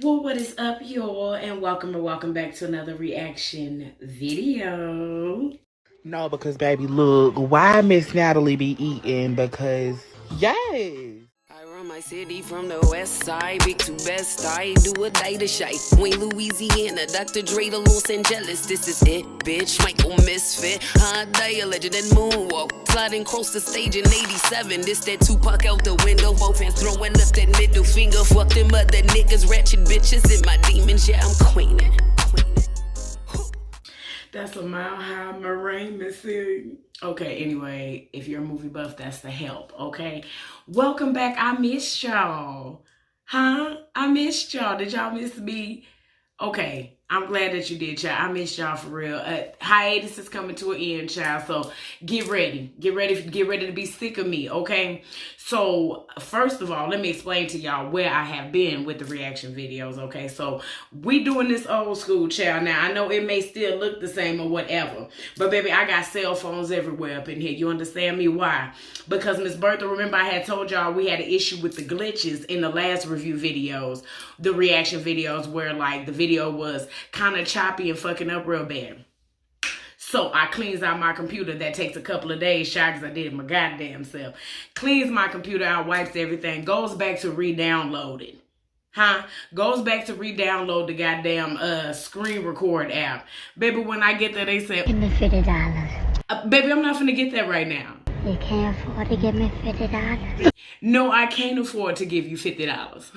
Well, what is up, y'all, and welcome back to another reaction video. No, because baby, look, why Miss Natalie be eating? Because yes. I run my city from the west side, big to best, I do a day to shy. Wayne, Louisiana, Dr. Dre to Los Angeles, this is it, bitch, Michael Misfit, hot day, a legend and moonwalk, sliding across the stage in 87, this that Tupac out the window, both hands throwing up that middle finger, fuck them other niggas, ratchet bitches in my demons, yeah, I'm queening. That's a Mile High Marine Missy. Okay, anyway, if you're a movie buff, that's the help, okay? Welcome back. I missed y'all. Huh? I missed y'all. Did y'all miss me? Okay, I'm glad that you did, child. I missed y'all for real. Hiatus is coming to an end, child. So get ready. Get ready to be sick of me, okay? So first of all, let me explain to y'all where I have been with the reaction videos, okay? So we doing this old school, child. Now, I know it may still look the same or whatever, but baby, I got cell phones everywhere up in here. You understand me? Why? Because Miss Bertha, remember I had told y'all we had an issue with the glitches in the last review videos, the reaction videos, where like the video was kind of choppy and fucking up real bad. So I cleans out my computer. That takes a couple of days, shy, because I did it my goddamn self. Cleans my computer out, wipes everything, goes back to re-download it. Goes back to re-download the goddamn screen record app. Baby, when I get there, they said, "Give me $50. Baby, I'm not finna get that right now. You can't afford to give me $50. No, I can't afford to give you $50,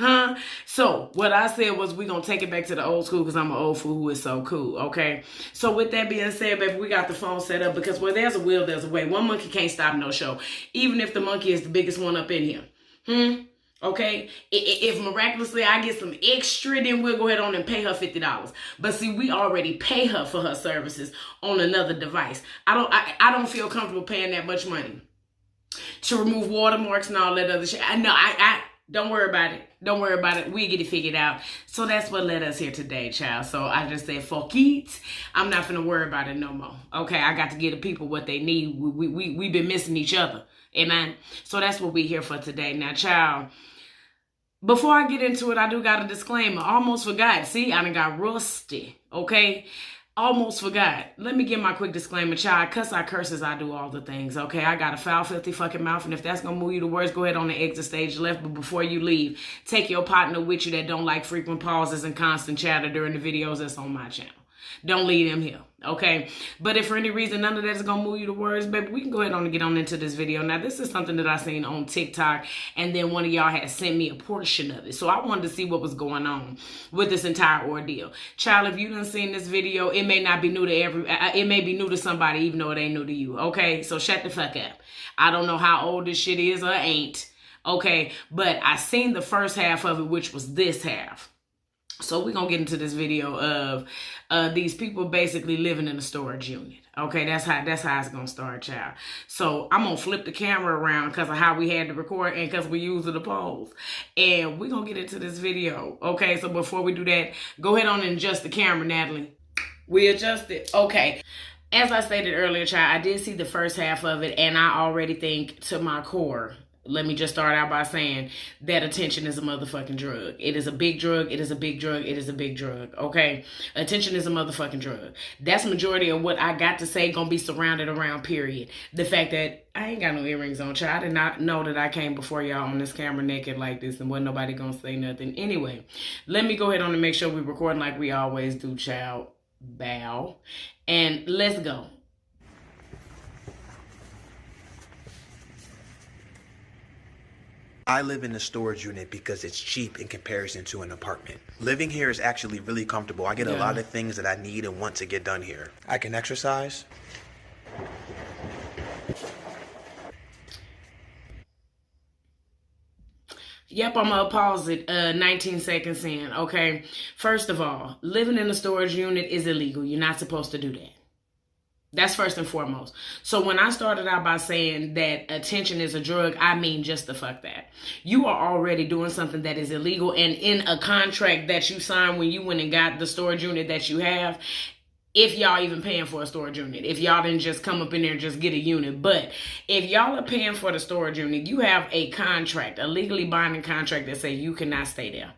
So what I said was we gonna take it back to the old school because I'm an old fool who is so cool, okay? So with that being said, baby, we got the phone set up because where there's a will, there's a way. One monkey can't stop no show, even if the monkey is the biggest one up in here. Okay, if miraculously I get some extra, then we'll go ahead on and pay her $50. But see, we already pay her for her services on another device. I don't feel comfortable paying that much money to remove watermarks and all that other shit. I don't worry about it. Don't worry about it. We get it figured out. So that's what led us here today, child. So I just said, fuck it. I'm not finna worry about it no more. Okay, I got to give the people what they need. We've been missing each other. Amen. So that's what we here for today. Now, child, before I get into it, I do got a disclaimer. Almost forgot. See, I done got rusty. Okay? Almost forgot. Let me give my quick disclaimer, child. Cuss, I curses, I do all the things, okay? I got a foul, filthy fucking mouth, and if that's gonna move you to words, go ahead on the exit stage left, but before you leave, take your partner with you that don't like frequent pauses and constant chatter during the videos that's on my channel. Don't leave them here, okay? But if for any reason none of that is gonna move you to words, baby, we can go ahead on and get on into this video. Now, this is something that I seen on TikTok, and then one of y'all had sent me a portion of it. So I wanted to see what was going on with this entire ordeal. Child, if you done seen this video, it may not be new to it may be new to somebody, even though it ain't new to you, okay? So shut the fuck up. I don't know how old this shit is or ain't, okay? But I seen the first half of it, which was this half. So we're going to get into this video of these people basically living in a storage unit. Okay, that's how it's going to start, child. So I'm going to flip the camera around because of how we had to record and because we used the polls. And we're going to get into this video. Okay, so before we do that, go ahead on and adjust the camera, Natalie. We adjusted. Okay. As I stated earlier, child, I did see the first half of it, and I already think to my core, let me just start out by saying that attention is a motherfucking drug. It is a big drug. It is a big drug. It is a big drug. Okay? Attention is a motherfucking drug. That's majority of what I got to say gonna be surrounded around, period. The fact that I ain't got no earrings on, child. I did not know that I came before y'all on this camera naked like this and wasn't nobody gonna say nothing. Anyway, let me go ahead on and make sure we're recording like we always do, child. Bow. And let's go. I live in a storage unit because it's cheap in comparison to an apartment. Living here is actually really comfortable. I get a lot of things that I need and want to get done here. I can exercise. Yep, I'm gonna pause it 19 seconds in, okay? First of all, living in a storage unit is illegal. You're not supposed to do that. That's first and foremost. So when I started out by saying that attention is a drug, I mean just the fuck that. You are already doing something that is illegal, and in a contract that you signed when you went and got the storage unit that you have, if y'all even paying for a storage unit, if y'all didn't just come up in there and just get a unit. But if y'all are paying for the storage unit, you have a contract, a legally binding contract that say you cannot stay there.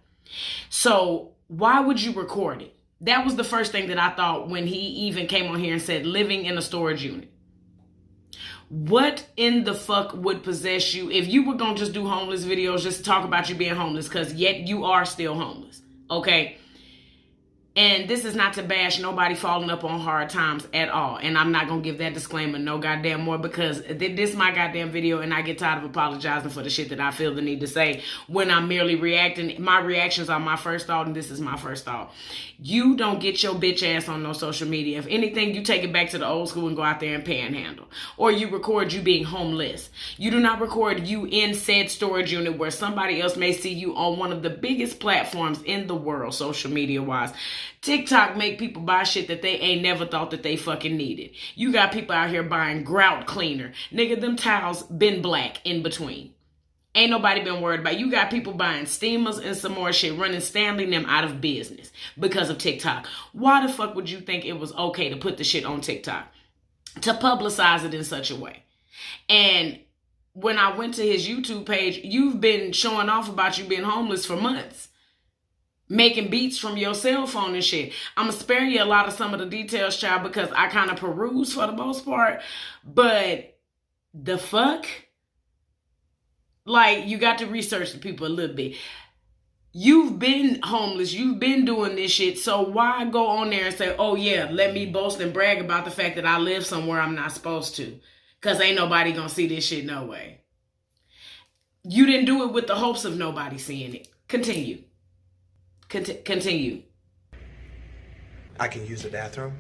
So why would you record it? That was the first thing that I thought when he even came on here and said living in a storage unit. What in the fuck would possess you if you were going to just do homeless videos, just talk about you being homeless, because yet you are still homeless, okay? And this is not to bash nobody falling up on hard times at all. And I'm not going to give that disclaimer no goddamn more, because this is my goddamn video and I get tired of apologizing for the shit that I feel the need to say when I'm merely reacting. My reactions are my first thought, and this is my first thought. You don't get your bitch ass on no social media. If anything, you take it back to the old school and go out there and panhandle. Or you record you being homeless. You do not record you in said storage unit where somebody else may see you on one of the biggest platforms in the world, social media wise. TikTok make people buy shit that they ain't never thought that they fucking needed. You got people out here buying grout cleaner. Nigga, them towels been black in between. Ain't nobody been worried about it. You got people buying steamers and some more shit, running Stanley and them out of business because of TikTok. Why the fuck would you think it was okay to put the shit on TikTok? To publicize it in such a way. And when I went to his YouTube page, you've been showing off about you being homeless for months. Making beats from your cell phone and shit. I'm going to spare you a lot of some of the details, child, because I kind of peruse for the most part. But the fuck? Like, you got to research the people a little bit. You've been homeless. You've been doing this shit. So why go on there and say, oh yeah, let me boast and brag about the fact that I live somewhere I'm not supposed to? Because ain't nobody going to see this shit no way. You didn't do it with the hopes of nobody seeing it. Continue. Continue. I can use the bathroom.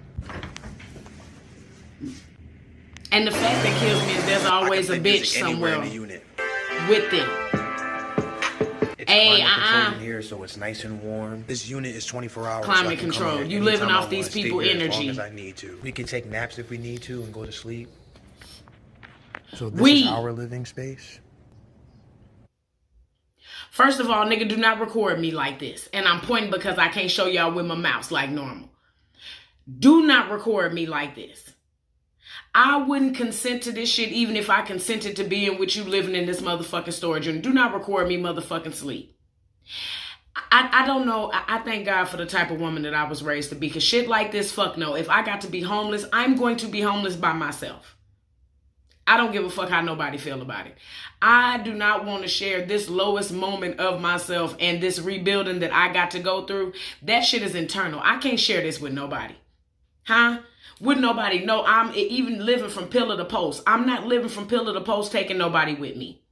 And the fact that kills me is there's always a bitch somewhere in the unit with them. It's climate control in here, so it's nice and warm. This unit is 24 hours. Climate control. You living off these people energy. As long as I need to. We can take naps if we need to and go to sleep. So this is our living space. First of all, nigga, do not record me like this. And I'm pointing because I can't show y'all with my mouse like normal. Do not record me like this. I wouldn't consent to this shit even if I consented to being with you living in this motherfucking storage unit. Do not record me motherfucking sleep. I don't know. I thank God for the type of woman that I was raised to be. Because shit like this, fuck no. If I got to be homeless, I'm going to be homeless by myself. I don't give a fuck how nobody feel about it. I do not want to share this lowest moment of myself and this rebuilding that I got to go through. That shit is internal. I can't share this with nobody. Huh? Would nobody know I'm even living from pillar to post? I'm not living from pillar to post taking nobody with me.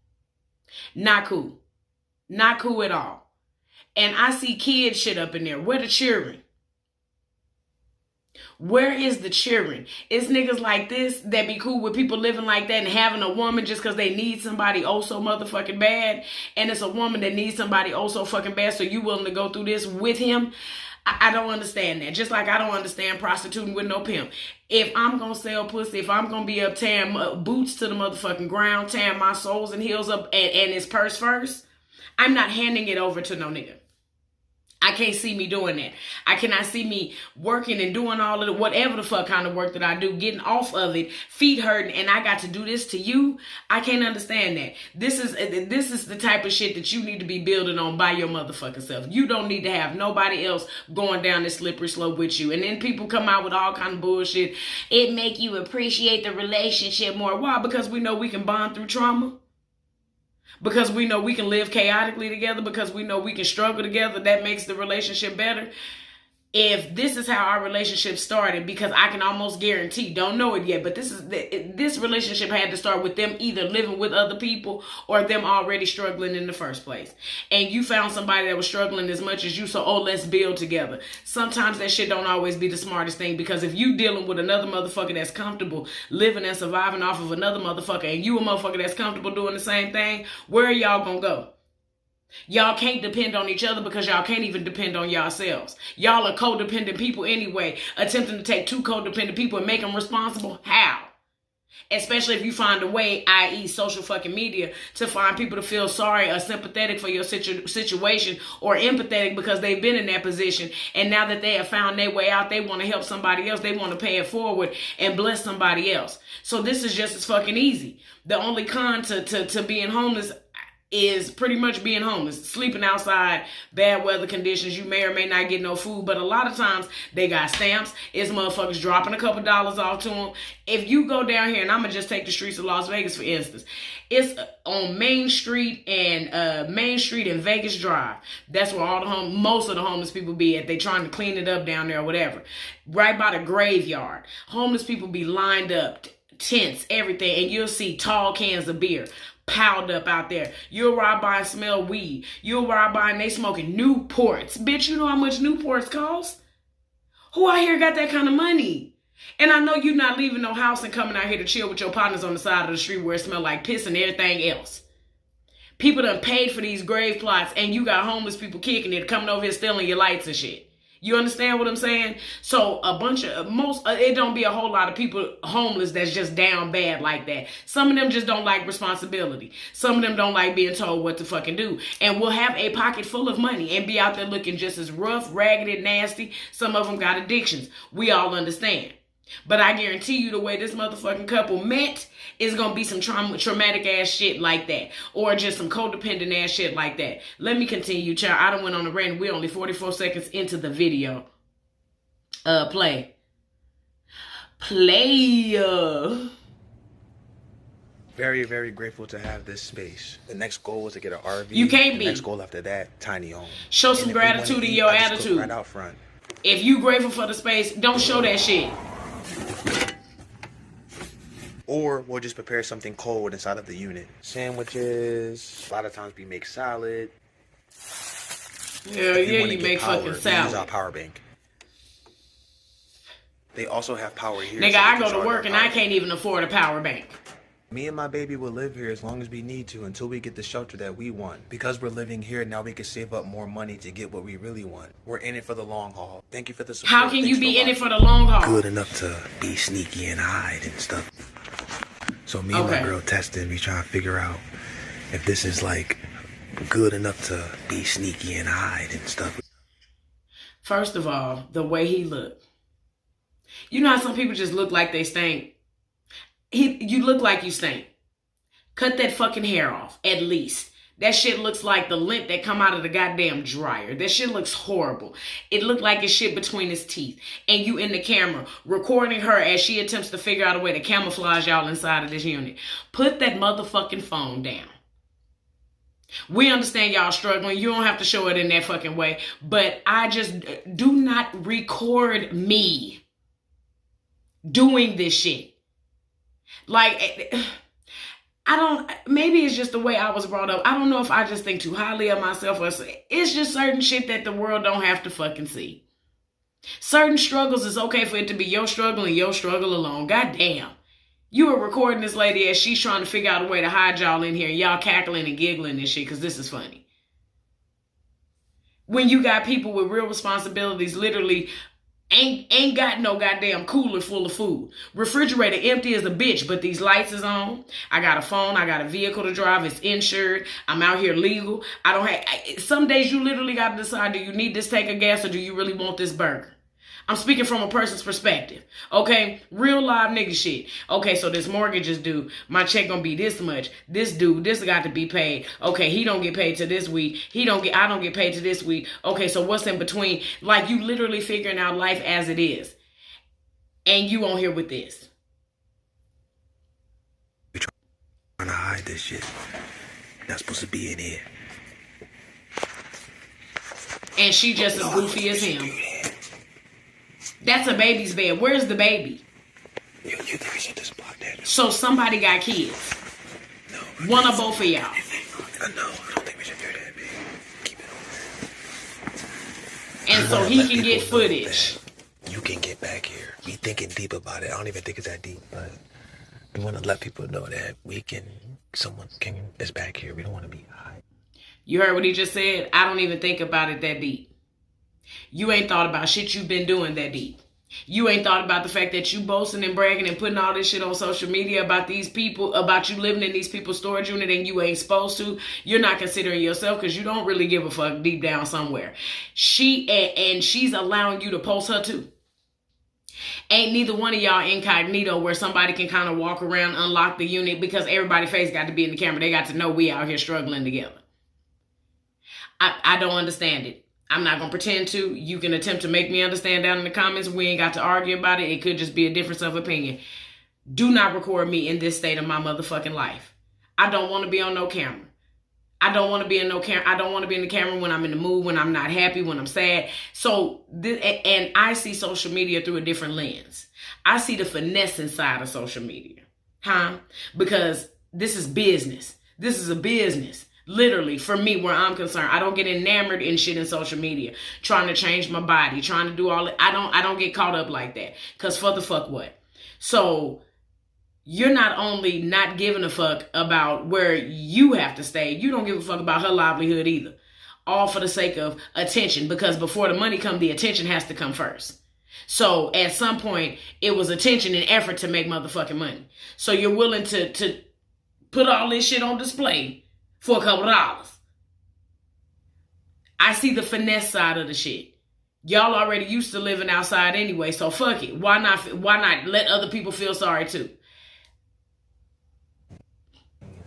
Not cool. Not cool at all. And I see kids shit up in there. Where the children? Where is the children? It's niggas like this that be cool with people living like that and having a woman just because they need somebody oh so motherfucking bad. And it's a woman that needs somebody oh so fucking bad. So you willing to go through this with him? I don't understand that. Just like I don't understand prostituting with no pimp. If I'm going to sell pussy, if I'm going to be up tearing boots to the motherfucking ground, tearing my soles and heels up and his purse first, I'm not handing it over to no nigga. I can't see me doing that. I cannot see me working and doing all of the whatever the fuck kind of work that I do, getting off of it, feet hurting, and I got to do this to you. I can't understand that. This is the type of shit that you need to be building on by your motherfucking self. You don't need to have nobody else going down this slippery slope with you. And then people come out with all kind of bullshit. It make you appreciate the relationship more. Why? Because we know we can bond through trauma. Because we know we can live chaotically together. Because we know we can struggle together. That makes the relationship better. If this is how our relationship started, because I can almost guarantee, don't know it yet, but this relationship had to start with them either living with other people or them already struggling in the first place. And you found somebody that was struggling as much as you, so let's build together. Sometimes that shit don't always be the smartest thing, because if you dealing with another motherfucker that's comfortable living and surviving off of another motherfucker, and you a motherfucker that's comfortable doing the same thing, where are y'all gonna go? Y'all can't depend on each other because y'all can't even depend on yourselves. Y'all are codependent people anyway, attempting to take two codependent people and make them responsible. How? Especially if you find a way, i.e. social fucking media, to find people to feel sorry or sympathetic for your situation, or empathetic because they've been in that position. And now that they have found their way out, they want to help somebody else. They want to pay it forward and bless somebody else. So this is just as fucking easy. The only con to being homeless, is pretty much being homeless, sleeping outside, bad weather conditions. You may or may not get no food, but a lot of times they got stamps. It's motherfuckers dropping a couple dollars off to them. If you go down here, and I'm gonna just take the streets of Las Vegas for instance, it's on Main Street and Vegas Drive. That's where all most of the homeless people be at. They trying to clean it up down there or whatever. Right by the graveyard, homeless people be lined up, tents, everything, and you'll see tall cans of beer piled up out there. You'll ride by and smell weed. You'll ride by and they smoking Newports. Bitch, you know how much Newports cost? Who out here got that kind of money? And I know you're not leaving no house and coming out here to chill with your partners on the side of the street where it smell like piss and everything else. People done paid for these grave plots and you got homeless people kicking it, coming over here stealing your lights and shit. You understand what I'm saying? So it don't be a whole lot of people homeless that's just down bad like that. Some of them just don't like responsibility. Some of them don't like being told what to fucking do. And will have a pocket full of money and be out there looking just as rough, ragged, and nasty. Some of them got addictions. We all understand. But I guarantee you the way this motherfucking couple met is going to be some traumatic ass shit like that. Or just some codependent ass shit like that. Let me continue, child. I done went on a rant. We're only 44 seconds into the video. Play. Very, very grateful to have this space. The next goal was to get an RV. You can't be. The next goal after that, tiny home. Show some gratitude in your attitude. Right out front. If you grateful for the space, don't show that shit. Or we'll just prepare something cold inside of the unit. Sandwiches. A lot of times we make salad. Yeah, you make fucking salad. Use our power bank. They also have power here. Nigga, I go to work and I can't even afford a power bank. Me and my baby will live here as long as we need to until we get the shelter that we want. Because we're living here, now we can save up more money to get what we really want. We're in it for the long haul. Thank you for the support. How can you be in it for the long haul? Good enough to be sneaky and hide and stuff. So me and my girl testing, we trying to figure out if this is like good enough to be sneaky and hide and stuff. First of all, the way he looked. You know how some people just look like they stink? You look like you stink. Cut that fucking hair off, at least. That shit looks like the lint that come out of the goddamn dryer. That shit looks horrible. It looked like it's shit between his teeth. And you in the camera recording her as she attempts to figure out a way to camouflage y'all inside of this unit. Put that motherfucking phone down. We understand y'all struggling. You don't have to show it in that fucking way. But I just do not record me doing this shit. Like, maybe it's just the way I was brought up. I don't know if I just think too highly of myself or it's just certain shit that the world don't have to fucking see. Certain struggles is okay for it to be your struggle and your struggle alone. Goddamn. You were recording this lady as she's trying to figure out a way to hide y'all in here. Y'all cackling and giggling and shit because this is funny. When you got people with real responsibilities literally ain't got no goddamn cooler full of food. Refrigerator empty as a bitch, but these lights is on. I got a phone. I got a vehicle to drive. It's insured. I'm out here legal. Some days you literally got to decide, do you need this tank of gas or do you really want this burger? I'm speaking from a person's perspective. Okay? Real live nigga shit. Okay, so this mortgage is due. My check gonna be this much. This got to be paid. Okay, he don't get paid to this week. I don't get paid to this week. Okay, so what's in between? Like you literally figuring out life as it is. And you on here with this. We're trying to hide this shit. Not supposed to be in here. And she just as goofy as him. That's a baby's bed. Where's the baby? You never should just block that. So somebody got kids. No. One or both of y'all. No, I don't think we should do that, baby. Keep it on. And so he can get footage. You can get back here. We thinking deep about it. I don't even think it's that deep, but we want to let people know that someone is back here. We don't want to be high. You heard what he just said? I don't even think about it that deep. You ain't thought about shit you've been doing that deep. You ain't thought about the fact that you boasting and bragging and putting all this shit on social media about these people, about you living in these people's storage unit and you ain't supposed to. You're not considering yourself because you don't really give a fuck deep down somewhere. She's allowing you to post her too. Ain't neither one of y'all incognito where somebody can kind of walk around, unlock the unit, because everybody's face got to be in the camera. They got to know we out here struggling together. I don't understand it. I'm not going to pretend to. You can attempt to make me understand down in the comments. We ain't got to argue about it. It could just be a difference of opinion. Do not record me in this state of my motherfucking life. I don't want to be on no camera. I don't want to be in no camera. I don't want to be in the camera when I'm in the mood, when I'm not happy, when I'm sad. So, and I see social media through a different lens. I see the finessing side of social media. Because this is business. This is a business. Literally, for me, where I'm concerned, I don't get enamored in shit in social media, trying to change my body, trying to do all it. I don't get caught up like that. Because for the fuck what? So, you're not only not giving a fuck about where you have to stay, you don't give a fuck about her livelihood either. All for the sake of attention, because before the money comes, the attention has to come first. So at some point, it was attention and effort to make motherfucking money. So you're willing to put all this shit on display for a couple of dollars. I see the finesse side of the shit. Y'all already used to living outside anyway, so fuck it. Why not let other people feel sorry too?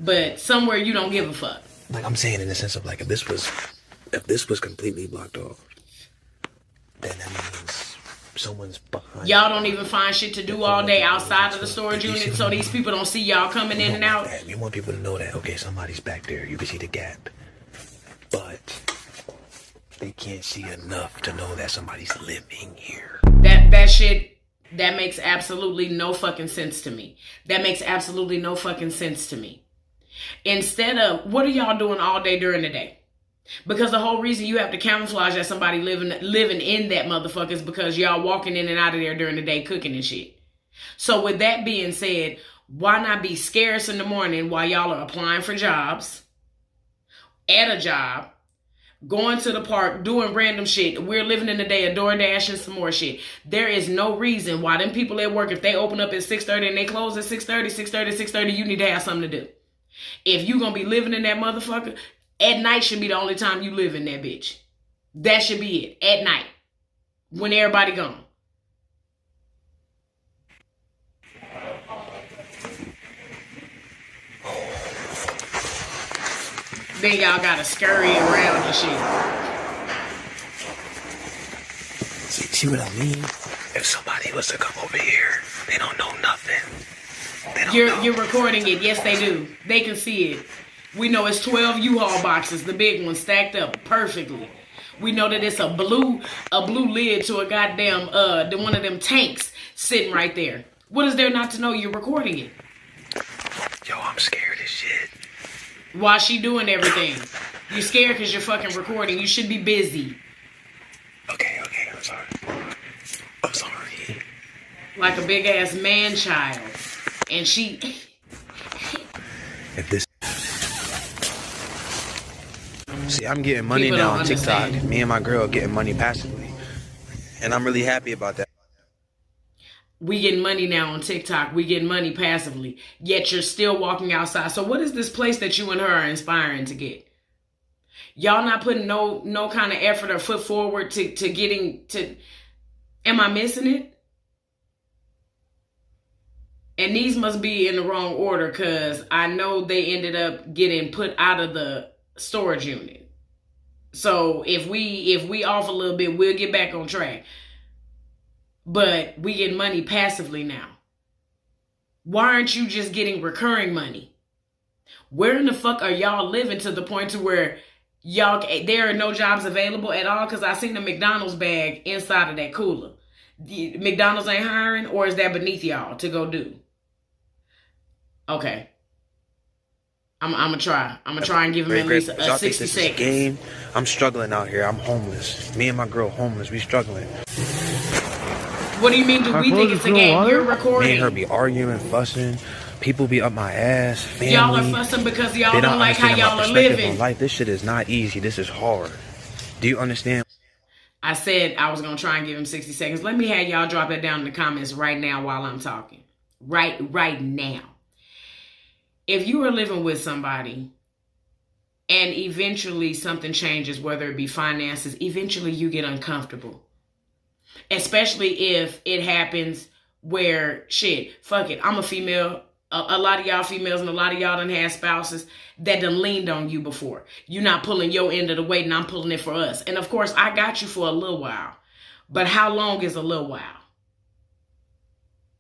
But somewhere you don't give a fuck. Like I'm saying in the sense of like if this was completely blocked off, then that means someone's behind. Y'all don't even find shit to do all day outside of the storage unit, so these people don't see y'all coming in and out. You want people to know that, okay, somebody's back there. You can see the gap. But they can't see enough to know that somebody's living here. That shit, that makes absolutely no fucking sense to me. That makes absolutely no fucking sense to me. Instead of, what are y'all doing all day during the day? Because the whole reason you have to camouflage that somebody living in that motherfucker is because y'all walking in and out of there during the day cooking and shit. So with that being said, why not be scarce in the morning while y'all are applying for jobs, at a job, going to the park, doing random shit. We're living in the day of DoorDash and some more shit. There is no reason why them people at work, if they open up at 6:30 and they close at 6:30, you need to have something to do. If you gonna be living in that motherfucker, at night should be the only time you live in that bitch. That should be it. At night. When everybody gone. Then y'all gotta scurry around and shit. See what I mean? If somebody was to come over here, they don't know nothing. You're recording it. Yes, they do. They can see it. We know it's 12 U-Haul boxes, the big ones, stacked up perfectly. We know that it's a blue lid to a goddamn one of them tanks sitting right there. What is there not to know? You're recording it. Yo, I'm scared as shit. While she doing everything. You're scared because you're fucking recording. You should be busy. Okay, I'm sorry. I'm sorry. Like a big ass man child. And she... If this... See, I'm getting money People now don't on TikTok. understand. Me and my girl are getting money passively. And I'm really happy about that. We getting money now on TikTok. We getting money passively. Yet you're still walking outside. So what is this place that you and her are inspiring to get? Y'all not putting no kind of effort or foot forward to getting to... Am I missing it? And these must be in the wrong order because I know they ended up getting put out of the storage unit. So if we off a little bit, we'll get back on track. But we get money passively now. Why aren't you just getting recurring money? Where in the fuck are y'all living to the point to where there are no jobs available at all? Because I seen a McDonald's bag inside of that cooler. The McDonald's ain't hiring, or is that beneath y'all to go do? Okay. I'm gonna try. I'm gonna try and give him at least a 60 seconds. Game. I'm struggling out here. I'm homeless. Me and my girl homeless. We struggling. What do you mean? Do we think it's a game? You're recording. Me and her be arguing, fussing. People be up my ass. Family. Y'all are fussing because y'all don't like how y'all are living. Life. This shit is not easy. This is hard. Do you understand? I said I was gonna try and give him 60 seconds. Let me have y'all drop that down in the comments right now while I'm talking. Right now. If you are living with somebody and eventually something changes, whether it be finances, eventually you get uncomfortable. Especially if it happens where, shit, fuck it, I'm a female. A lot of y'all females and a lot of y'all done had spouses that done leaned on you before. You're not pulling your end of the weight and I'm pulling it for us. And of course, I got you for a little while. But how long is a little while?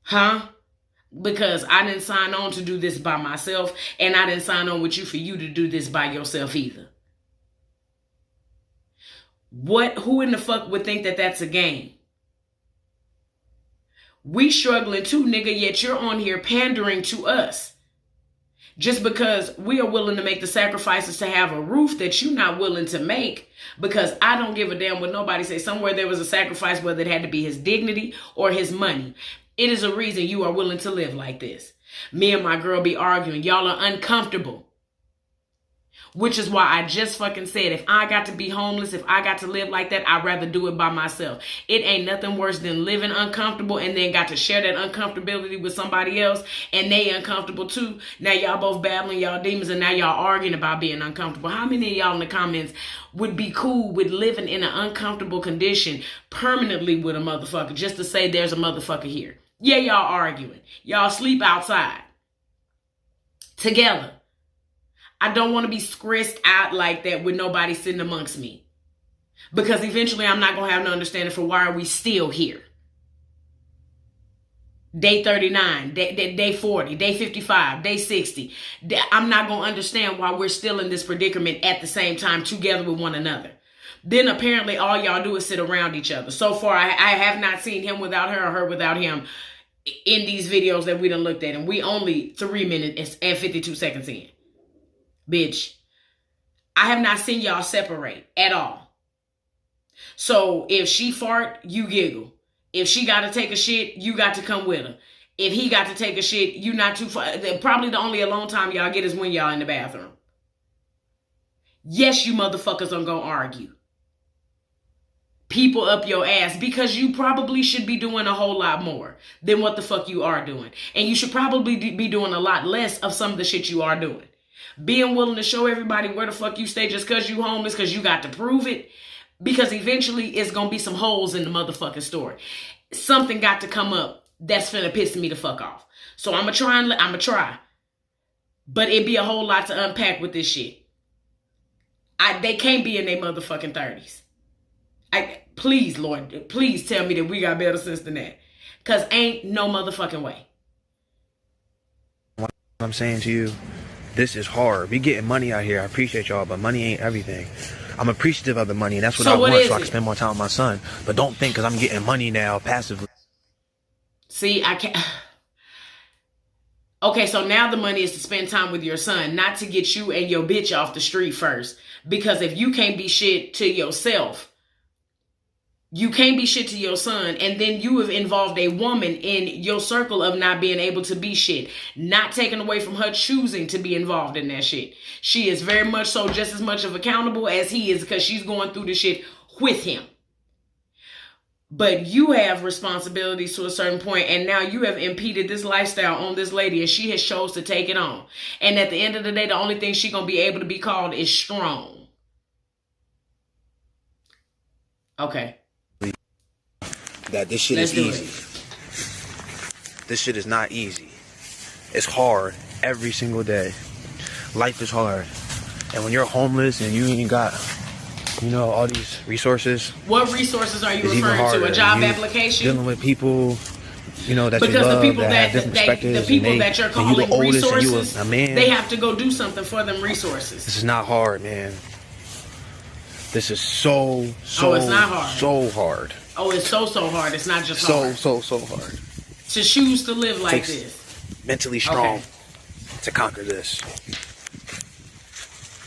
Huh? Because I didn't sign on to do this by myself, and I didn't sign on with you for you to do this by yourself either. Who in the fuck would think that that's a game? We struggling too, nigga, yet you're on here pandering to us. Just because we are willing to make the sacrifices to have a roof that you're not willing to make, because I don't give a damn what nobody say. Somewhere there was a sacrifice, whether it had to be his dignity or his money. It is a reason you are willing to live like this. Me and my girl be arguing. Y'all are uncomfortable. Which is why I just fucking said, if I got to be homeless, if I got to live like that, I'd rather do it by myself. It ain't nothing worse than living uncomfortable and then got to share that uncomfortability with somebody else and they uncomfortable too. Now y'all both battling y'all demons and now y'all arguing about being uncomfortable. How many of y'all in the comments would be cool with living in an uncomfortable condition permanently with a motherfucker just to say there's a motherfucker here? Yeah, y'all arguing. Y'all sleep outside together. I don't want to be stressed out like that with nobody sitting amongst me. Because eventually I'm not going to have no understanding for why are we still here. Day 39, day 40, day 55, day 60. I'm not going to understand why we're still in this predicament at the same time together with one another. Then apparently all y'all do is sit around each other. So far, I have not seen him without her or her without him in these videos that we done looked at. And we only 3 minutes and 52 seconds in. Bitch, I have not seen y'all separate at all. So if she fart, you giggle. If she got to take a shit, you got to come with her. If he got to take a shit, you not too far. Probably the only alone time y'all get is when y'all in the bathroom. Yes, you motherfuckers are gonna argue. People up your ass because you probably should be doing a whole lot more than what the fuck you are doing. And you should probably be doing a lot less of some of the shit you are doing. Being willing to show everybody where the fuck you stay just because you homeless, because you got to prove it. Because eventually it's going to be some holes in the motherfucking story. Something got to come up that's finna piss me the fuck off. So I'm going to try. But it'd be a whole lot to unpack with this shit. They can't be in their motherfucking 30s. Please, Lord, please tell me that we got better sense than that. Because ain't no motherfucking way. What I'm saying to you, this is hard. We getting money out here. I appreciate y'all, but money ain't everything. I'm appreciative of the money, and that's what I want, so I can spend more time with my son. But don't think because I'm getting money now passively. See, I can't. Okay, so now the money is to spend time with your son, not to get you and your bitch off the street first. Because if you can't be shit to yourself, you can't be shit to your son, and then you have involved a woman in your circle of not being able to be shit. Not taken away from her choosing to be involved in that shit. She is very much so just as much of accountable as he is because she's going through the shit with him. But you have responsibilities to a certain point, and now you have impeded this lifestyle on this lady, and she has chose to take it on. And at the end of the day, the only thing she's going to be able to be called is strong. Okay. That this shit is easy. This shit is not easy. It's hard every single day. Life is hard. And when you're homeless and you ain't got, all these resources. What resources are you referring to? A job application? Dealing with people, that you love, that have different perspectives. The people that you're calling resources, a man, they have to go do something for them resources. This is not hard, man. This is so it's not hard. So hard. Oh, it's so hard. It's not just hard. So hard. To choose to live like this. Mentally strong to conquer this.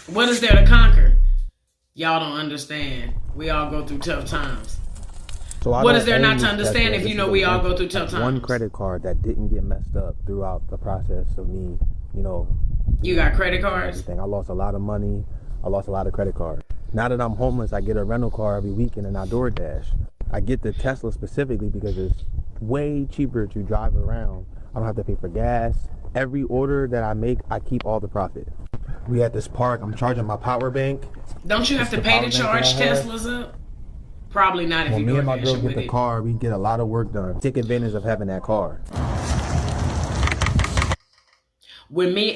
What is there to conquer? Y'all don't understand. We all go through tough times. So what is there not to understand if you know we all go through tough times? One credit card that didn't get messed up throughout the process of me, You got credit cards? Everything. I lost a lot of money. I lost a lot of credit cards. Now that I'm homeless, I get a rental car every weekend and I DoorDash. I get the Tesla specifically because it's way cheaper to drive around. I don't have to pay for gas. Every order that I make, I keep all the profit. We at this park, I'm charging my power bank. Don't you have to pay to charge Teslas up? Probably not if When you me and my DoorDash girl with get the it. car, we get a lot of work done. Take advantage of having that car.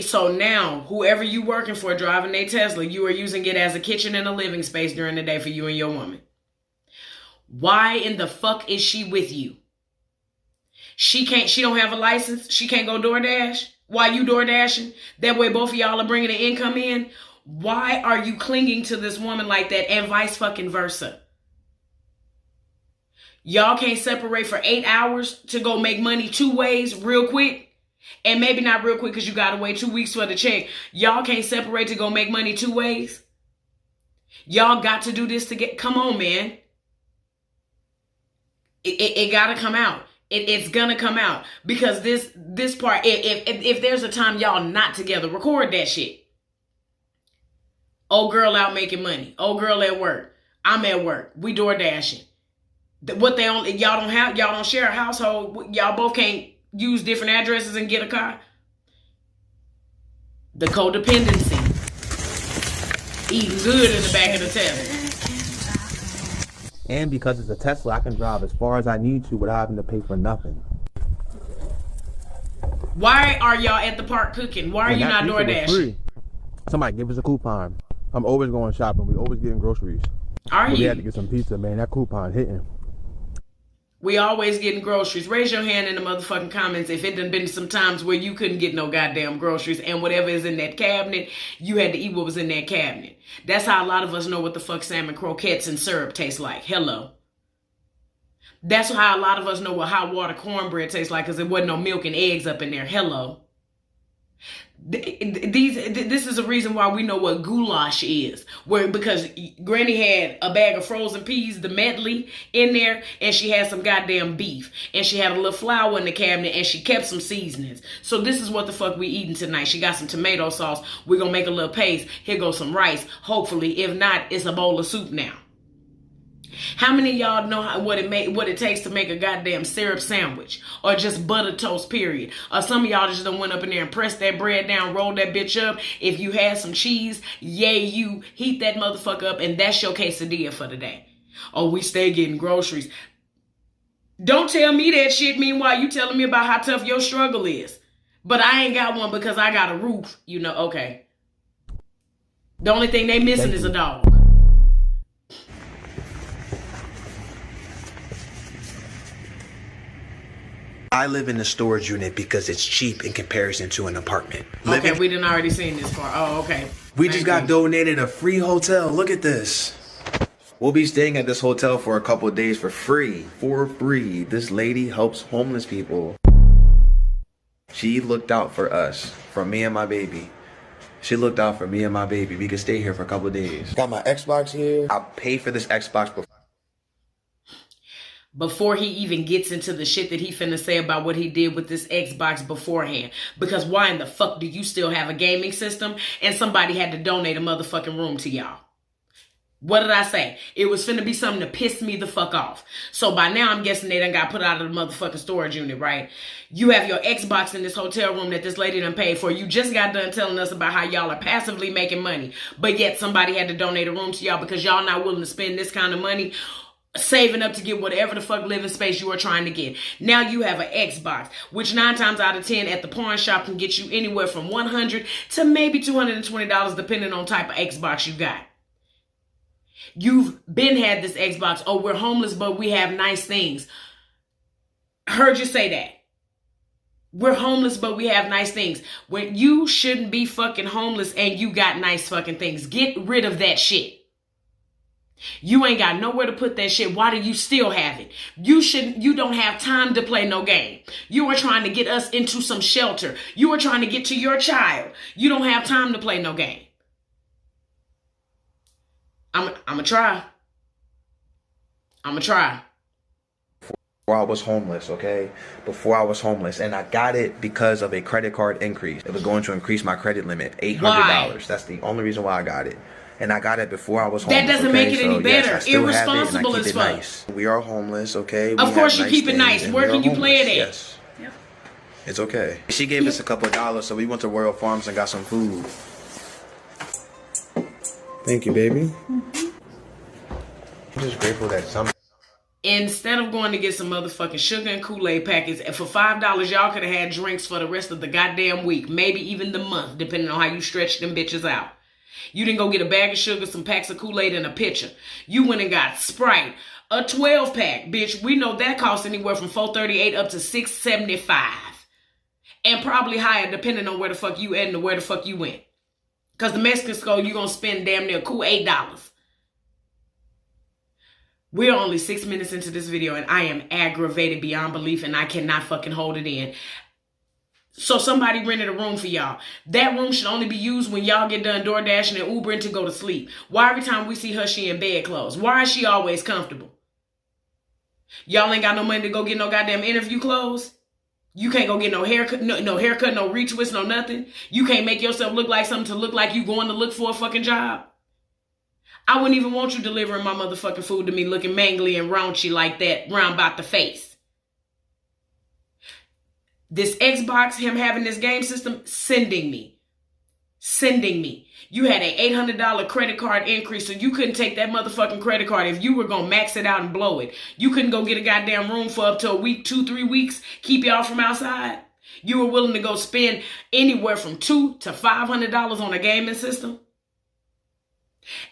So now, whoever you working for driving their Tesla, you are using it as a kitchen and a living space during the day for you and your woman. Why in the fuck is she with you? She don't have a license. She can't go DoorDash. Why you DoorDashing? That way both of y'all are bringing the income in. Why are you clinging to this woman like that, and vice fucking versa? Y'all can't separate for 8 hours to go make money 2 ways real quick? And maybe not real quick because you got to wait 2 weeks for the check. Y'all can't separate to go make money 2 ways? Y'all got to do this to get... Come on, man. It got to come out. It's going to come out. Because this part, if there's a time y'all not together, record that shit. Old girl out making money. Old girl at work. I'm at work. We door dashing. What y'all don't share a household. Y'all both can't use different addresses and get a car. The codependency. Eating good in the back of the Tesla. And because it's a Tesla, I can drive as far as I need to without having to pay for nothing. Why are y'all at the park cooking? Why are you not DoorDashing? Somebody give us a coupon. I'm always going shopping. We always getting groceries. We had to get some pizza, man. That coupon hitting. We always getting groceries. Raise your hand in the motherfucking comments if it done been some times where you couldn't get no goddamn groceries and whatever is in that cabinet, you had to eat what was in that cabinet. That's how a lot of us know what the fuck salmon croquettes and syrup taste like. Hello. That's how a lot of us know what hot water cornbread tastes like because there wasn't no milk and eggs up in there. Hello. This is a reason why we know what goulash is, because Granny had a bag of frozen peas, the medley, in there, and she had some goddamn beef, and she had a little flour in the cabinet, and she kept some seasonings. So this is what the fuck we eating tonight. She got some tomato sauce. We're gonna make a little paste. Here goes some rice. Hopefully, if not, it's a bowl of soup now. How many of y'all know what it takes to make a goddamn syrup sandwich or just butter toast, period? Or some of y'all just done went up in there and pressed that bread down, rolled that bitch up. If you had some cheese, yay, you heat that motherfucker up, and that's your quesadilla for the day. Oh, we stay getting groceries. Don't tell me that shit. Meanwhile, you telling me about how tough your struggle is. But I ain't got one because I got a roof, okay. The only thing they missing is a dog. I live in a storage unit because it's cheap in comparison to an apartment. Okay, we done already seen this part. Oh, okay. We just got donated a free hotel. Look at this. We'll be staying at this hotel for a couple of days for free. For free. This lady helps homeless people. She looked out for us, for me and my baby. She looked out for me and my baby. We could stay here for a couple of days. Got my Xbox here. I'll pay for this Xbox before he even gets into the shit that he finna say about what he did with this Xbox beforehand. Because why in the fuck do you still have a gaming system and somebody had to donate a motherfucking room to y'all? What did I say? It was finna be something to piss me the fuck off. So by now I'm guessing they done got put out of the motherfucking storage unit, right? You have your Xbox in this hotel room that this lady done paid for. You just got done telling us about how y'all are passively making money. But yet somebody had to donate a room to y'all because y'all not willing to spend this kind of money saving up to get whatever the fuck living space you are trying to get. Now you have an Xbox, which 9 times out of 10 at the pawn shop can get you anywhere from $100 to maybe $220 depending on type of Xbox you got. You've been had this Xbox. Oh, we're homeless, but we have nice things. Heard you say that. We're homeless, but we have nice things. When you shouldn't be fucking homeless and you got nice fucking things. Get rid of that shit. You ain't got nowhere to put that shit. Why do you still have it? You don't have time to play no game. You are trying to get us into some shelter. You are trying to get to your child. You don't have time to play no game. I'ma try. Before I was homeless, okay? Before I was homeless. And I got it because of a credit card increase. It was going to increase my credit limit, $800. Why? That's the only reason why I got it. And I got it before I was homeless. That doesn't make it any better. Yes, I still irresponsible have it, as fuck. nice. We are homeless, okay? Of course you keep it nice. Where can you play it at? Yes. Yep. It's okay. She gave us a couple of dollars, so we went to Royal Farms and got some food. Thank you, baby. just grateful that some. Instead of going to get some motherfucking sugar and Kool-Aid packets, and for $5, y'all could have had drinks for the rest of the goddamn week, maybe even the month, depending on how you stretch them bitches out. You didn't go get a bag of sugar, some packs of Kool-Aid, and a pitcher. You went and got Sprite, a 12-pack, bitch. We know that costs anywhere from $4.38 up to $6.75. And probably higher, depending on where the fuck you at and where the fuck you went. Because the Mexican store, you're going to spend damn near cool $8. We're only 6 minutes into this video, and I am aggravated beyond belief, and I cannot fucking hold it in. So somebody rented a room for y'all. That room should only be used when y'all get done door dashing and Ubering to go to sleep. Why every time we see her, she in bed clothes? Why is she always comfortable? Y'all ain't got no money to go get no goddamn interview clothes? You can't go get no haircut, no haircut, no retwist, no nothing? You can't make yourself look like something to look like you going to look for a fucking job? I wouldn't even want you delivering my motherfucking food to me looking mangly and raunchy like that round about the face. This Xbox, him having this game system, sending me. You had a $800 credit card increase, so you couldn't take that motherfucking credit card if you were going to max it out and blow it. You couldn't go get a goddamn room for up to a week, 2-3 weeks, keep y'all from outside. You were willing to go spend anywhere from $200 to $500 on a gaming system.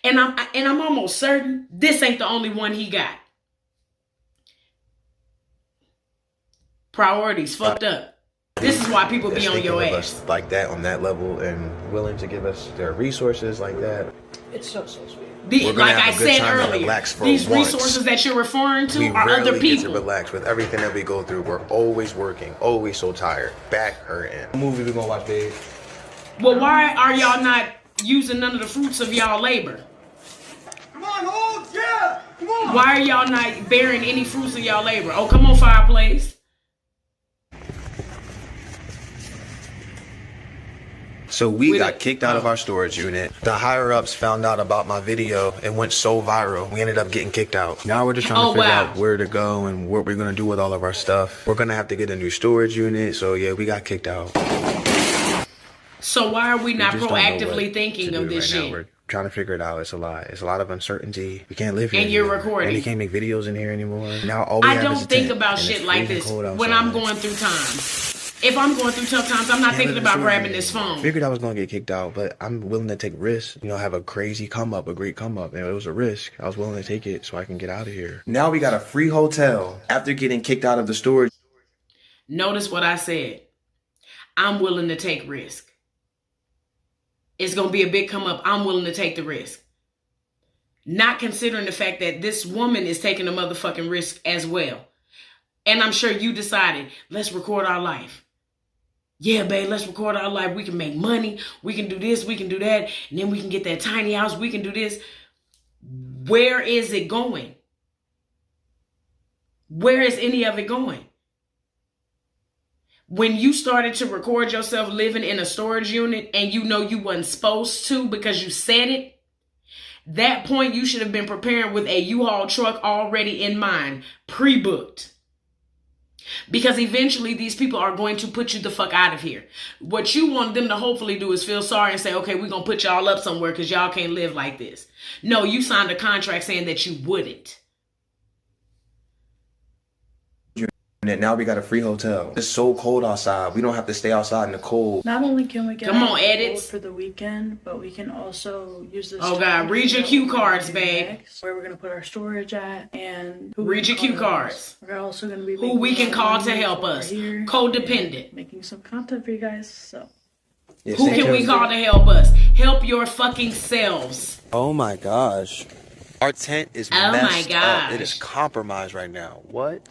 And I'm almost certain this ain't the only one he got. Priorities fucked up. This is why people be on your ass. Like that, on that level, and willing to give us their resources like that. It's so sweet. Like I said earlier, these resources that you're referring to are other people. We rarely get to relax with everything that we go through. We're always working, always so tired, back hurting. What movie we gonna watch, babe? Well, why are y'all not using none of the fruits of y'all labor? Come on, hold, yeah! Come on! Why are y'all not bearing any fruits of y'all labor? Oh, come on, fireplace. So we got kicked out of our storage unit. The higher ups found out about my video and went so viral. We ended up getting kicked out. Now we're just trying to figure out where to go and what we're gonna do with all of our stuff. We're gonna have to get a new storage unit. So yeah, we got kicked out. So why are we not proactively thinking of this shit? We're trying to figure it out. It's a lot. It's a lot of uncertainty. We can't live here. And you're recording. And you can't make videos in here anymore. Now all we I have don't is a think tent, about and shit it's like freezing this cold when outside. I'm going through times. If I'm going through tough times, I'm not thinking about grabbing this phone. Figured I was going to get kicked out, but I'm willing to take risks. You know, have a crazy come up, a great come up. And it was a risk. I was willing to take it so I can get out of here. Now we got a free hotel after getting kicked out of the storage. Notice what I said. I'm willing to take risk. It's going to be a big come up. I'm willing to take the risk. Not considering the fact that this woman is taking a motherfucking risk as well. And I'm sure you decided, let's record our life. Yeah, babe, let's record our life. We can make money. We can do this. We can do that. And then we can get that tiny house. We can do this. Where is it going? Where is any of it going? When you started to record yourself living in a storage unit and you know you wasn't supposed to because you said it, that point you should have been preparing with a U-Haul truck already in mind, pre-booked. Because eventually these people are going to put you the fuck out of here. What you want them to hopefully do is feel sorry and say, okay, we're going to put y'all up somewhere because y'all can't live like this. No, you signed a contract saying that you wouldn't. Now we got a free hotel. It's so cold outside. We don't have to stay outside in the cold. Not only can we get edits for the weekend, but we can also use this. Oh God, read your cue cards, babe. Where we're gonna put our storage at, and read your cue cards. We're also gonna be who we can call to help us. Codependent. Making some content for you guys. So yeah, who can we call to help us? Help your fucking selves. Oh my gosh, our tent is messed up. It is compromised right now. What?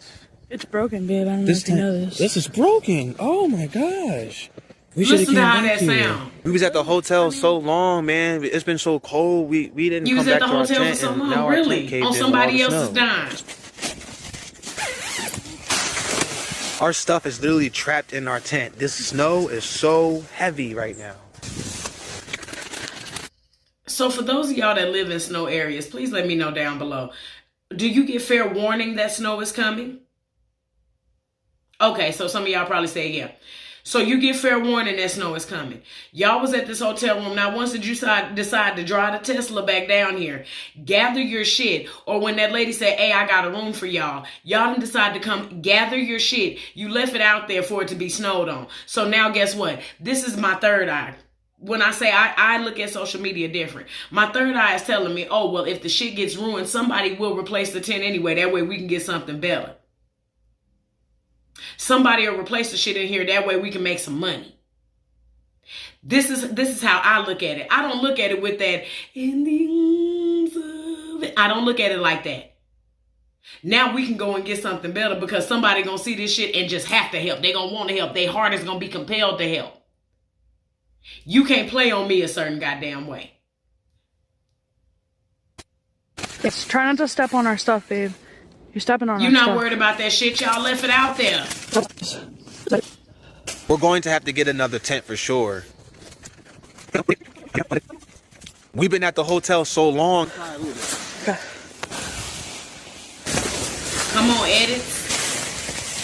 It's broken, babe. I don't know if you know this. This is broken. Oh my gosh. We listen to how that sound. We was at the hotel so long, man. It's been so cold. We didn't come back to our tent. You was at the hotel for so long, really? On somebody else's dime. Our stuff is literally trapped in our tent. This snow is so heavy right now. So for those of y'all that live in snow areas, please let me know down below. Do you get fair warning that snow is coming? Okay, so some of y'all probably say, yeah. So you get fair warning that snow is coming. Y'all was at this hotel room. Now, once did you decide to drive the Tesla back down here, gather your shit. Or when that lady said, hey, I got a room for y'all, y'all didn't decide to come gather your shit. You left it out there for it to be snowed on. So now guess what? This is my third eye. When I say I look at social media different. My third eye is telling me, oh, well, if the shit gets ruined, somebody will replace the tent anyway. That way we can get something better. Somebody will replace the shit in here. That way we can make some money. This is how I look at it. I don't look at it with that in the arms of it. I don't look at it like that. Now we can go and get something better because somebody gonna see this shit and just have to help. They gonna want to help. Their heart is gonna be compelled to help. You can't play on me a certain goddamn way. Yes, try not to step on our stuff, babe. You're stepping on our stuff. You're not worried about that shit. Y'all left it out there. We're going to have to get another tent for sure. We've been at the hotel so long. Okay. Come on, edit.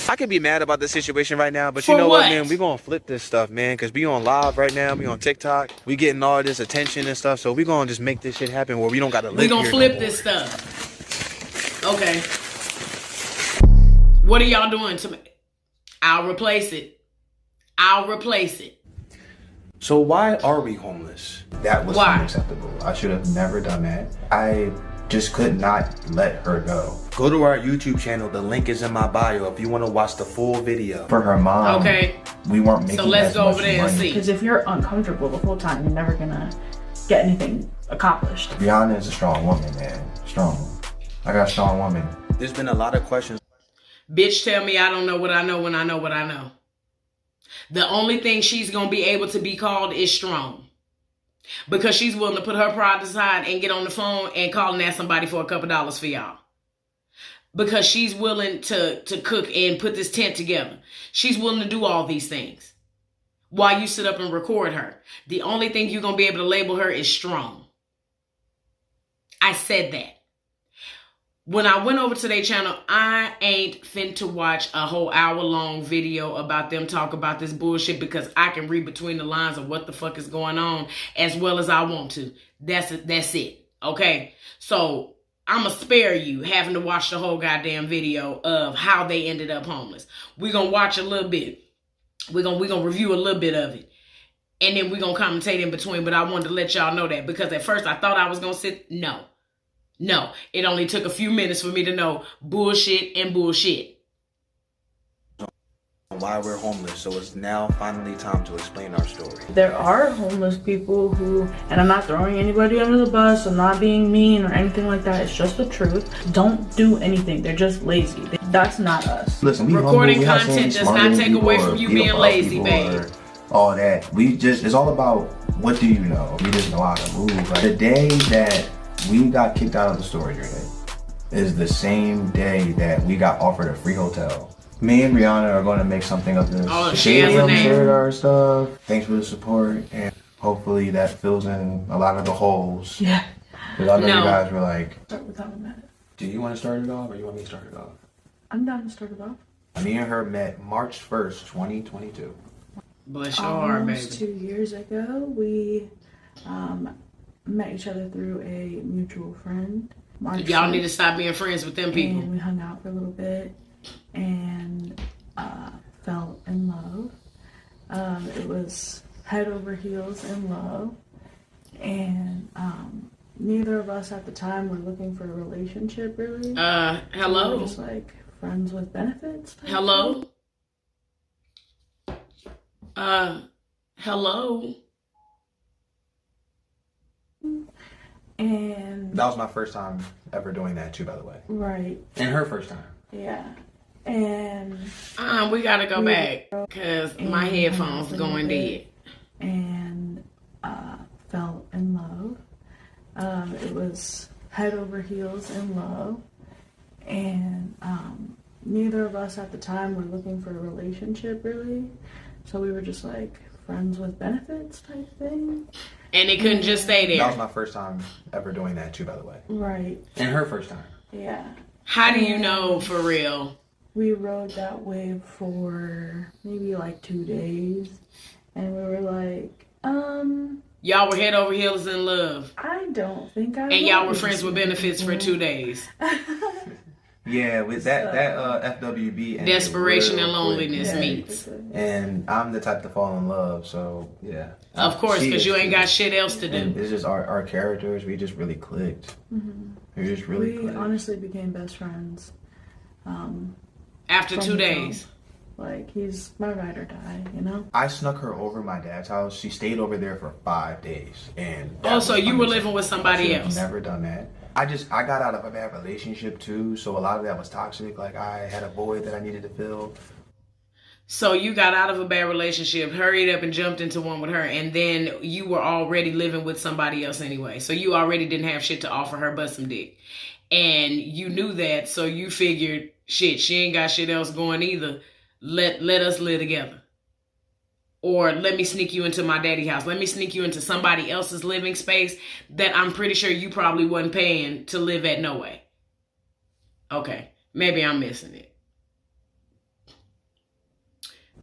I can be mad about the situation right now, but For you know what, what? man? We gonna flip this stuff, man, because we on live right now. We on TikTok. We getting all this attention and stuff, so we gonna just make this shit happen where we don't gotta live We gonna here flip no this stuff. Okay. What are y'all doing to me? I'll replace it. I'll replace it. So why are we homeless? That was Why? unacceptable. I should have never done that. I just could not let her go. Go to our YouTube channel. The link is in my bio if you want to watch the full video. For her mom, Okay. we weren't making So let's as go much over there and money. see. Because if you're uncomfortable the whole time, you're never gonna get anything accomplished. Brianna is a strong woman, man. Strong. I got a strong woman. There's been a lot of questions. Bitch, tell me I don't know what I know when I know what I know. The only thing she's going to be able to be called is strong. Because she's willing to put her pride aside and get on the phone and call and ask somebody for a couple dollars for y'all. Because she's willing to cook and put this tent together. She's willing to do all these things. While you sit up and record her. The only thing you're going to be able to label her is strong. I said that. When I went over to their channel, I ain't finna watch a whole hour-long video about them talk about this bullshit because I can read between the lines of what the fuck is going on as well as I want to. That's it. Okay? So, I'ma spare you having to watch the whole goddamn video of how they ended up homeless. We're gonna watch a little bit. We're gonna review a little bit of it. And then we're gonna commentate in between. But I wanted to let y'all know that because at first I thought I was gonna sit. No, it only took a few minutes for me to know bullshit and bullshit. Why we're homeless, so it's now finally time to explain our story. There are homeless people who, and I'm not throwing anybody under the bus, I'm not being mean or anything like that, it's just the truth, don't do anything. They're just lazy. That's not us. Listen, we Recording humble, we not content saying does smarter not than take people away or from you be being above lazy, people babe. or all that. It's all about what do you know? We just know how to move. Like, the day that we got kicked out of the storage unit is the same day that we got offered a free hotel. Me and Brianna are going to make something of this. Oh, she has a name. Shared our stuff. Thanks for the support, and hopefully that fills in a lot of the holes. Yeah. Because I know No. you guys were like, Start with how we met. do you want to start it off or you want me to start it off? I'm down to start it off. Me and her met March 1st, 2022. Bless your heart, baby. Almost 2 years ago, we met each other through a mutual friend. Y'all need to stop being friends with them people. And we hung out for a little bit and fell in love. It was head over heels in love. And neither of us at the time were looking for a relationship, really. Hello? We were just like friends with benefits. Hello? Hello? And That was my first time ever doing that too, by the way. right, And her first time. yeah. And We gotta go back because my headphones are going dead. and fell in love. It was head over heels in love. And neither of us at the time were looking for a relationship, really. So we were just like friends with benefits type thing. And they couldn't just stay That was there. my first time ever doing that too, by the way. Right, And her first time. yeah. How do you know for real we rode that wave for maybe like 2 days, and we were like, y'all were head over heels in love. I don't think I. And y'all were friends with benefits for 2 days. Yeah, with that FWB and Desperation and loneliness meets. And I'm the type to fall in love, so yeah. Of course, because you ain't got shit else to do. And it's just our characters. We just really clicked. We just really clicked. We honestly became best friends. After 2 days. Like, he's my ride or die, you know? I snuck her over my dad's house. She stayed over there for 5 days. And so you were living with somebody else. Never done that. I got out of a bad relationship too, so a lot of that was toxic. Like, I had a void that I needed to fill. So you got out of a bad relationship, hurried up and jumped into one with her, and then you were already living with somebody else anyway. So you already didn't have shit to offer her but some dick. And you knew that, so you figured, shit, she ain't got shit else going either. Let us live together. Or let me sneak you into my daddy's house. Let me sneak you into somebody else's living space that I'm pretty sure you probably wasn't paying to live at no way. Okay, maybe I'm missing it.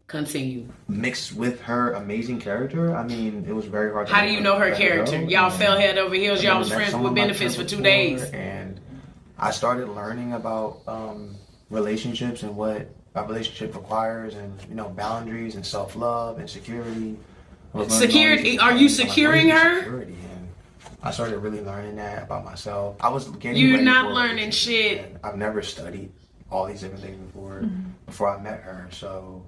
Continue. Mixed with her amazing character, I mean, it was very hard to... How do you know her character? Y'all fell head over heels. Y'all was friends with benefits for 2 days. And I started learning about relationships and what a relationship requires, and boundaries and self-love and security. Security? Are you securing her? Security, and I started really learning that about myself. I was getting You're not learning shit. I've never studied all these different things before I met her. So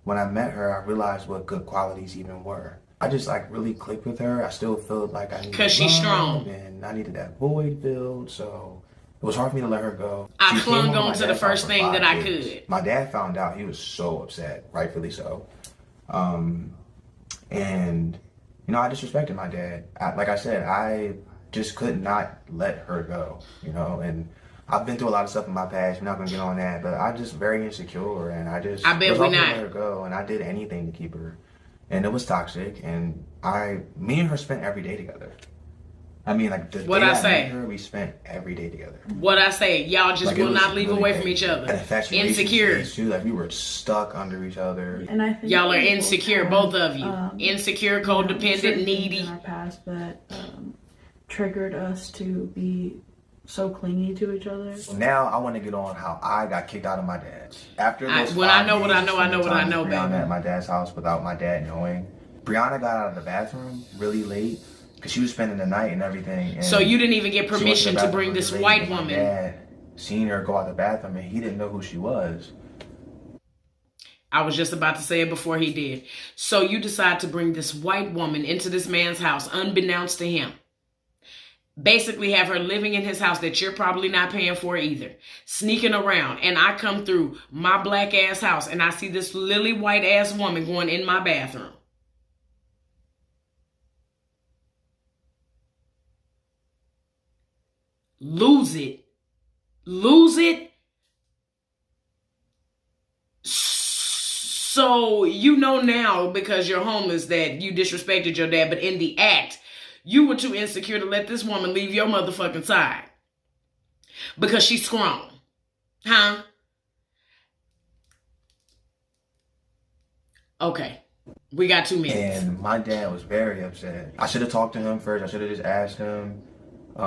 when I met her, I realized what good qualities even were. I just really clicked with her. I still felt like I needed because she's strong, and I needed that void filled. So it was hard for me to let her go. I clung on to the first thing that I could. My dad found out. He was so upset, rightfully so. And, I disrespected my dad. Like I said, I just could not let her go, and I've been through a lot of stuff in my past. We're not going to get on that, but I'm just very insecure, and I bet we not. Let her go, and I did anything to keep her. And it was toxic, and me and her spent every day together. I mean, like, the what day I I say? met her, we spent every day together. What I say? Y'all just will not leave away from each other. Insecure. Too, like, we were stuck under each other. And I think y'all are insecure, both of you. Insecure, codependent, needy. In our past that triggered us to be so clingy to each other. Now I want to get on how I got kicked out of my dad's. After those I know what I know, baby. Brianna at my dad's house without my dad knowing. Brianna got out of the bathroom really late because she was spending the night and everything. And so you didn't even get permission to bring this white woman. My dad seen her go out the bathroom and he didn't know who she was. I was just about to say it before he did. So you decide to bring this white woman into this man's house unbeknownst to him. Basically have her living in his house that you're probably not paying for either. Sneaking around. And I come through my black ass house and I see this lily white ass woman going in my bathroom. Lose it. So you know now, because you're homeless, that you disrespected your dad, but in the act, you were too insecure to let this woman leave your motherfucking side. Because she's strong. Huh? Okay. We got 2 minutes. And my dad was very upset. I should have talked to him first. I should have just asked him.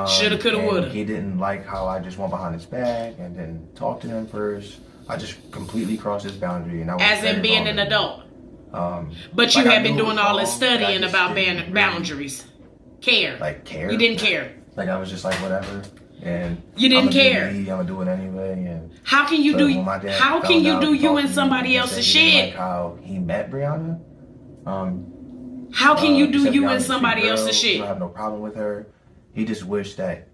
Shoulda, coulda, woulda. He didn't like how I just went behind his back and didn't talk to him first. I just completely crossed his boundary. And I was as in being an adult. But you have been doing all this studying about boundaries. Care. Like, care? You didn't care. Like, I was just like, whatever. And you didn't care. I'm gonna do it anyway. And how can you so do you and somebody else's shit? Like how he met Brianna. How can you do you and somebody else's shit? I don't have no problem with her. He just wished that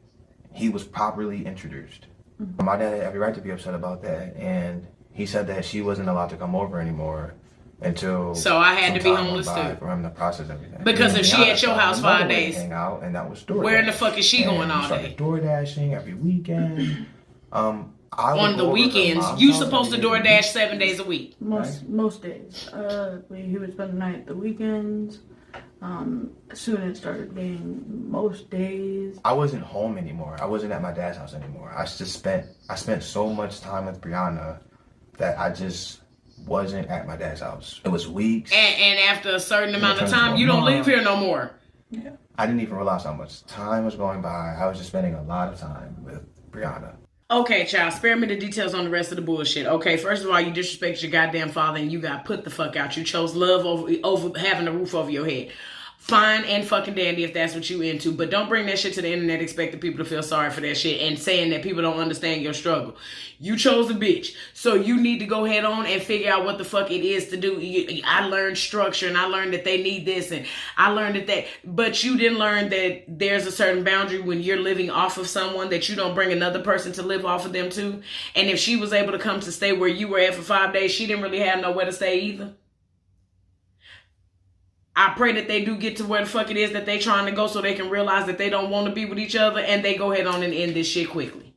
he was properly introduced. Mm-hmm. My dad had every right to be upset about that, and he said that she wasn't allowed to come over anymore until. So I had to be homeless too for him to process everything. Because if she at your house 5 days, hang out, and that was DoorDash. Where in the fuck is she going all day? Door dashing every weekend. On the weekends, you supposed to DoorDash 7 days a week. Most days. He would spend the night at the weekends. Soon it started being most days. I wasn't home anymore. I wasn't at my dad's house anymore. I spent so much time with Brianna that I just wasn't at my dad's house. It was weeks. And after a certain amount of time, you don't live here no more. Yeah. I didn't even realize how much time was going by. I was just spending a lot of time with Brianna. Okay, child, spare me the details on the rest of the bullshit. Okay, first of all, you disrespect your goddamn father and you got put the fuck out. You chose love over having a roof over your head. Fine and fucking dandy if that's what you into, but don't bring that shit to the internet expecting people to feel sorry for that shit and saying that people don't understand your struggle. You chose a bitch, so you need to go head on and figure out what the fuck it is to do. I learned structure and I learned that they need this and I learned that but you didn't learn that there's a certain boundary when you're living off of someone that you don't bring another person to live off of them too. And if she was able to come to stay where you were at for 5 days, she didn't really have nowhere to stay either. I pray that they do get to where the fuck it is that they trying to go so they can realize that they don't want to be with each other and they go ahead on and end this shit quickly.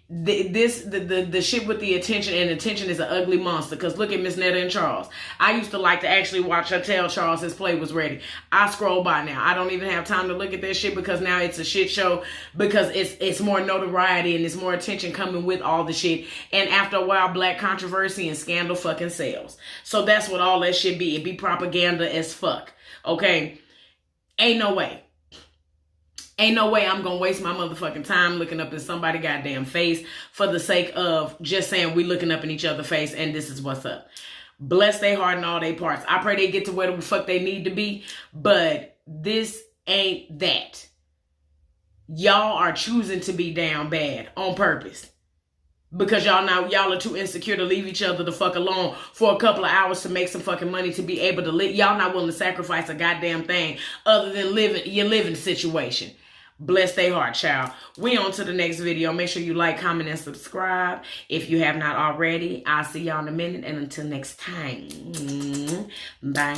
The shit with the attention, and attention is an ugly monster, because look at Miss Netta and Charles. I used to like to actually watch her tell Charles his play was ready. I scroll by now. I don't even have time to look at that shit because now it's a shit show, because it's more notoriety and it's more attention coming with all the shit. And after a while, black controversy and scandal fucking sells. So that's what all that shit be. It be propaganda as fuck. Okay? Ain't no way. Ain't no way I'm gonna waste my motherfucking time looking up in somebody's goddamn face for the sake of just saying we looking up in each other's face and this is what's up. Bless their heart and all their parts. I pray they get to where the fuck they need to be, but this ain't that. Y'all are choosing to be down bad on purpose. Because y'all are too insecure to leave each other the fuck alone for a couple of hours to make some fucking money to be able to live. Y'all not willing to sacrifice a goddamn thing other than your living situation. Bless their heart, child. We on to the next video. Make sure you like, comment, and subscribe if you have not already. I'll see y'all in a minute, and until next time, bye.